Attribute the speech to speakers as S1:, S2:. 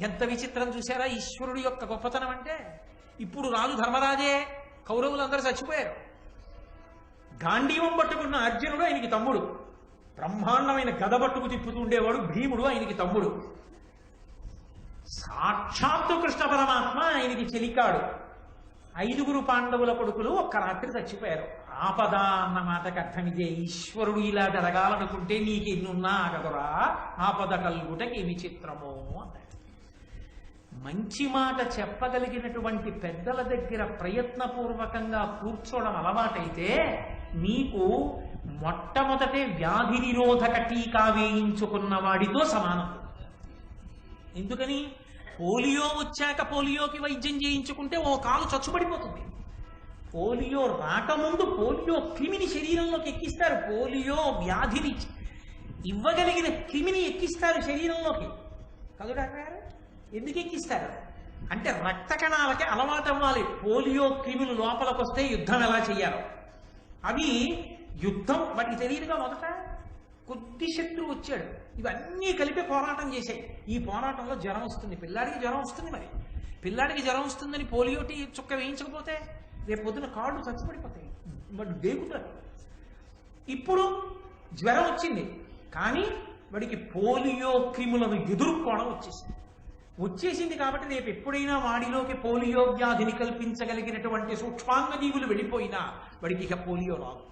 S1: ఎంత విచిత్రం చూసారా ఈశ్వరుడి యొక్క గొప్పతనం అంటే. ఇప్పుడు రాజు ధర్మరాజే, కౌరవులందరూ చచ్చిపోయారు. గాంధీవం పట్టుకున్న అర్జునుడు ఆయనకి తమ్ముడు, బ్రహ్మాండమైన గద పట్టుకు తిప్పుతూ ఉండేవాడు భీముడు ఆయనకి తమ్ముడు, సాక్షాత్తు కృష్ణ పరమాత్మ ఆయనకి చెలికాడు. 5గురు పాండవుల కొడుకులు ఒక్క రాత్రి చచ్చిపోయారు. ఆపద అన్న మాటకు అర్థం ఇదే. ఈశ్వరుడు ఇలా జరగాలనుకుంటే నీకు ఎన్నున్నా ఆగదురా, ఆపద కలుగుటకి విచిత్రమో అన్నాడు. మంచి మాట చెప్పగలిగినటువంటి పెద్దల దగ్గర ప్రయత్నపూర్వకంగా కూర్చోవడం అలవాటైతే నీకు మొట్టమొదటే వ్యాధి నిరోధక టీకా వేయించుకున్న వాడితో సమానం. ఎందుకని? పోలియో వచ్చాక పోలియోకి వైద్యం చేయించుకుంటే ఓ కాలు చచ్చుపడిపోతుంది. పోలియో రాకముందు పోలియో క్రిమిని శరీరంలోకి ఎక్కిస్తారు. పోలియో వ్యాధిని ఇవ్వగలిగిన క్రిమిని ఎక్కిస్తారు శరీరంలోకి. కదా డాక్టర్ గారు? ఎందుకు ఎక్కిస్తారు అంటే రక్త కణాలకి అలవాటు అవ్వాలి. పోలియో క్రిములు లోపలికి వస్తే యుద్ధం ఎలా చేయాలో. అవి యుద్ధం వాటికి తెలియదుగా. మొదట కొద్ది శత్రువు వచ్చాడు, ఇవన్నీ కలిపి పోరాటం చేశాయి. ఈ పోరాటంలో జ్వరం వస్తుంది, పిల్లాడికి జ్వరం వస్తుంది. మరి పిల్లాడికి జ్వరం వస్తుందని పోలియో చుక్క వేయించకపోతే రేపు పొద్దున కాళ్ళు చచ్చిపడిపోతాయి, వాడు దేగుతాడు. ఇప్పుడు జ్వరం వచ్చింది, కానీ వాడికి పోలియో క్రిములను ఎదుర్కోవడం వచ్చేసింది కాబట్టి రేపు ఎప్పుడైనా వాడిలోకి పోలియో వ్యాధిని కల్పించగలిగినటువంటి సూక్ష్మాంగ జీవులు వెళ్ళిపోయినా వాడికి ఇక పోలియో రాదు.